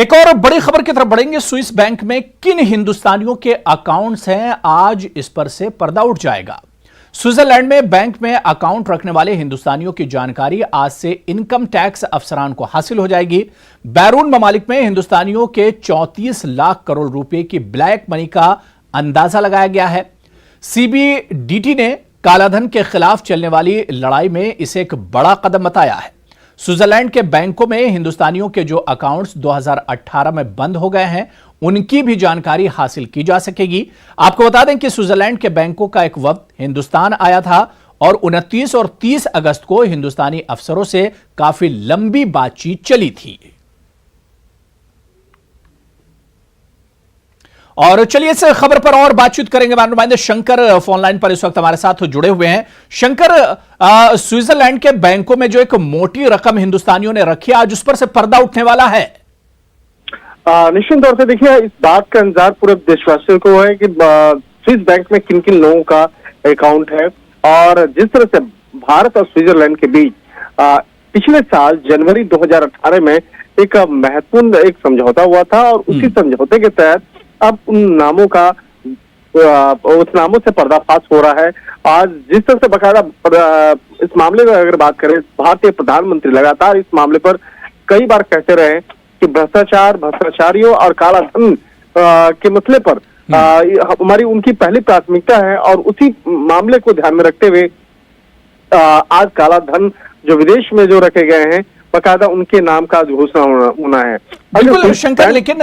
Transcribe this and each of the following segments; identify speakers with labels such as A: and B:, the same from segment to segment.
A: एक और बड़ी खबर की तरफ बढ़ेंगे। स्विस बैंक में किन हिंदुस्तानियों के अकाउंट्स हैं, आज इस पर से पर्दा उठ जाएगा। स्विट्जरलैंड में बैंक में अकाउंट रखने वाले हिंदुस्तानियों की जानकारी आज से इनकम टैक्स अफसरान को हासिल हो जाएगी। बैरून ममालिक में हिंदुस्तानियों के 34 लाख करोड़ रुपए की ब्लैक मनी का अंदाजा लगाया गया है। सीबीडीटी ने कालाधन के खिलाफ चलने वाली लड़ाई में इसे एक बड़ा कदम बताया है। स्विट्जरलैंड के बैंकों में हिंदुस्तानियों के जो अकाउंट्स 2018 में बंद हो गए हैं, उनकी भी जानकारी हासिल की जा सकेगी। आपको बता दें कि स्विट्जरलैंड के बैंकों का एक वक्त हिंदुस्तान आया था और 29 और 30 अगस्त को हिंदुस्तानी अफसरों से काफी लंबी बातचीत चली थी। और चलिए इस खबर पर और बातचीत करेंगे। हमारे नुमाइंदे शंकर फोन लाइन पर इस वक्त हमारे साथ जुड़े हुए हैं। शंकर, स्विट्जरलैंड के बैंकों में जो एक मोटी रकम हिंदुस्तानियों ने रखी, आज उस पर से पर्दा उठने वाला है।
B: निश्चित तौर से देखिए, इस बात का इंतजार पूरे देशवासियों को है कि स्विस बैंक में किन किन लोगों का अकाउंट है। और जिस तरह से भारत और स्विट्जरलैंड के बीच पिछले साल जनवरी 2018 में एक महत्वपूर्ण एक समझौता हुआ था और उसी समझौते के तहत अब उन नामों का उस नामों से पर्दाफाश हो रहा है। आज जिस तरह से बकायदा इस मामले में अगर बात करें, भारतीय प्रधानमंत्री लगातार इस मामले पर कई बार कहते रहे कि भ्रष्टाचारियों और काला धन के मसले पर हमारी उनकी पहली प्राथमिकता है। और उसी मामले को ध्यान में रखते हुए आज काला धन जो विदेश में जो रखे गए हैं, बकायदा उनके नाम का घोषणा होना है।
A: बिल्कुल शंकर, लेकिन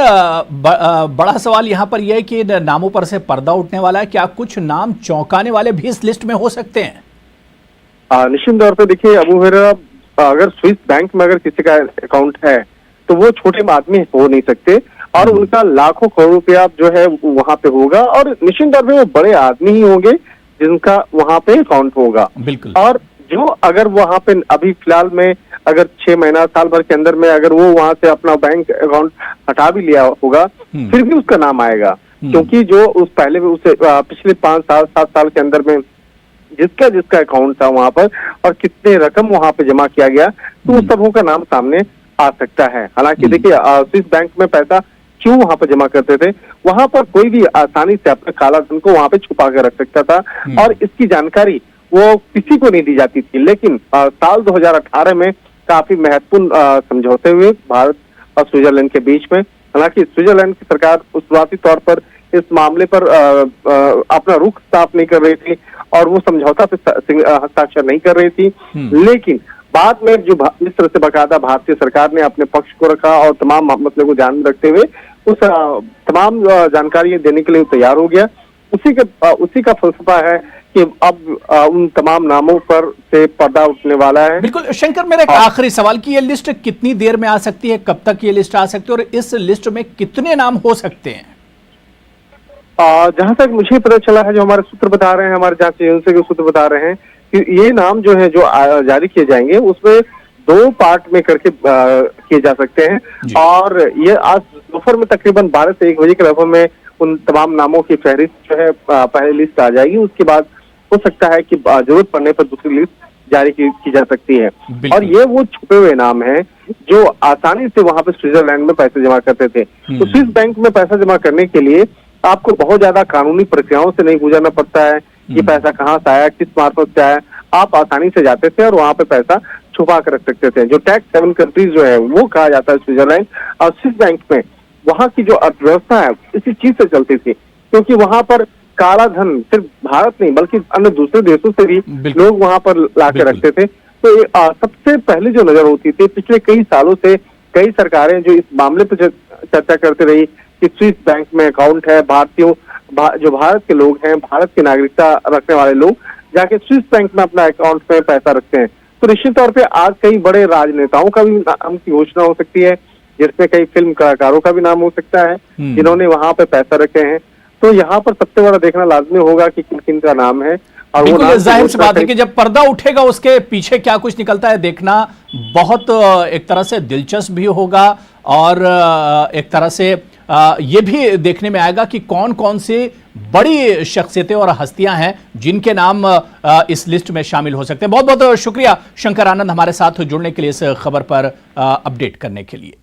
A: बड़ा सवाल यहां पर यह है कि नामों पर से पर्दा उठने वाला है। क्या कुछ नाम चौंकाने वाले भी इस लिस्ट में हो सकते हैं?
B: निश्चित तौर पर देखिए, अबू हुरैरा अगर स्विस बैंक में अगर किसी का अकाउंट है तो वो छोटे आदमी हो नहीं सकते और उनका लाखों करोड़ रुपया जो है वहां पे होगा और निश्चित तौर पे वो बड़े आदमी ही होंगे जिनका वहां पे अकाउंट होगा।
A: बिल्कुल।
B: और जो अगर वहां पे अभी फिलहाल में अगर 6 महीना साल भर के अंदर में अगर वो वहां से अपना बैंक अकाउंट हटा भी लिया होगा, फिर भी उसका नाम आएगा, क्योंकि जो उस पहले उसे पिछले 5 साल 7 साल के अंदर में जिसका अकाउंट था वहां पर और कितने रकम वहां पे जमा किया गया, तो उन सबों का नाम सामने आ सकता है। हालांकि देखिए, स्विस बैंक में पैसा क्यों वहां पर जमा करते थे, वहां पर कोई भी आसानी से अपने काला धन को वहां पे छुपा कर रख सकता था और इसकी जानकारी वो किसी को नहीं दी जाती थी। लेकिन साल 2018 में काफी महत्वपूर्ण समझौते हुए भारत और स्विट्जरलैंड के बीच में। हालांकि स्विट्जरलैंड की सरकार शुरुआती तौर पर इस मामले पर अपना रुख साफ नहीं कर रही थी और वो समझौता पे हस्ताक्षर नहीं कर रही थी। लेकिन बाद में जो इस तरह से बकायदा भारतीय सरकार ने अपने पक्ष को रखा और तमाम मसले को ध्यान में रखते हुए उस तमाम जानकारी देने के लिए तैयार हो गया। उसी का फलसफा है कि अब उन तमाम नामों पर से पर्दा उठने वाला है।
A: बिल्कुल शंकर, मेरा एक आखिरी सवाल कि ये लिस्ट कितनी देर में आ सकती है, कब तक ये लिस्ट आ सकती है और इस लिस्ट में कितने नाम हो सकते हैं?
B: जहां तक मुझे पता चला है, जो हमारे सूत्र बता रहे हैं, हमारे जांच एजेंसी के सूत्र बता रहे हैं कि ये नाम जो है जो जारी किए जाएंगे उसमें 2 पार्ट में करके किए जा सकते हैं। और ये आज दोपहर में तकरीबन 12 से 1 बजे के लगभग में उन तमाम नामों की फहरिस्त जो है पहले लिस्ट आ जाएगी। उसके बाद हो सकता है कि जरूरत पड़ने पर दूसरी लिस्ट जारी की जा सकती है। और ये वो छुपे हुए नाम हैं जो आसानी से वहां पे स्विट्जरलैंड में पैसे जमा करते थे। तो स्विस बैंक में पैसा जमा करने के लिए आपको बहुत ज्यादा कानूनी प्रक्रियाओं से नहीं गुजरना पड़ता है। ये पैसा कहाँ से आया, किस मार्फत से आया, आप आसानी से जाते थे और वहां पे पैसा छुपा कर रख सकते थे। जो टैक्स हेवन कंट्रीज जो है वो कहा जाता है स्विट्जरलैंड, और स्विस बैंक में वहां की जो अर्थव्यवस्था है इसी चीज से चलती थी, क्योंकि वहां पर काला धन सिर्फ भारत नहीं बल्कि अन्य दूसरे देशों से भी लोग वहां पर ला के रखते थे। तो सबसे पहले जो नजर होती थी, पिछले कई सालों से कई सरकारें जो इस मामले पर चर्चा करती रही कि स्विस बैंक में अकाउंट है, जो भारत के लोग हैं, भारत की नागरिकता रखने वाले लोग जाके स्विस बैंक में अपना अकाउंट में पैसा रखते हैं। तो निश्चित तौर पे आज कई बड़े राजनेताओं का भी नाम की घोषणा हो सकती है, जिसमें कई फिल्म कलाकारों का भी नाम हो सकता है जिन्होंने वहां पे पैसा रखे हैं। तो यहाँ पर सबसे बड़ा देखना लाजमी होगा कि किन किन का नाम है। और वो
A: जाहिर सी बात है कि जब पर्दा उठेगा उसके पीछे क्या कुछ निकलता है देखना बहुत एक तरह से दिलचस्प भी होगा और एक तरह से ये भी देखने में आएगा कि कौन कौन सी बड़ी शख्सियतें और हस्तियां हैं जिनके नाम इस लिस्ट में शामिल हो सकते हैं। बहुत बहुत शुक्रिया शंकर आनंद हमारे साथ जुड़ने के लिए, इस खबर पर अपडेट करने के लिए।